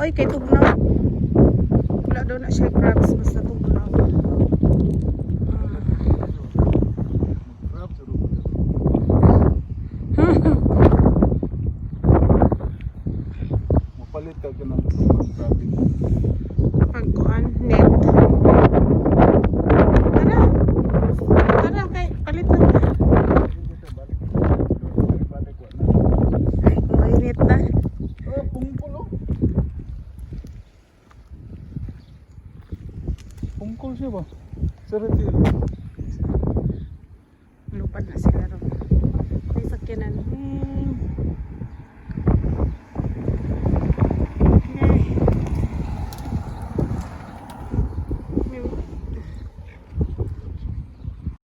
Ay, kay tugnaw. Wala daw na siya crabs, basta tugnaw. Mapalit ka ng crabin. Pagkuan, net. Tara. Tara, kay palit na. Ay, mainit na. Pungkol oh. Pungkol siya ba? Saratil. Lupad na sila ron. May sakyanan.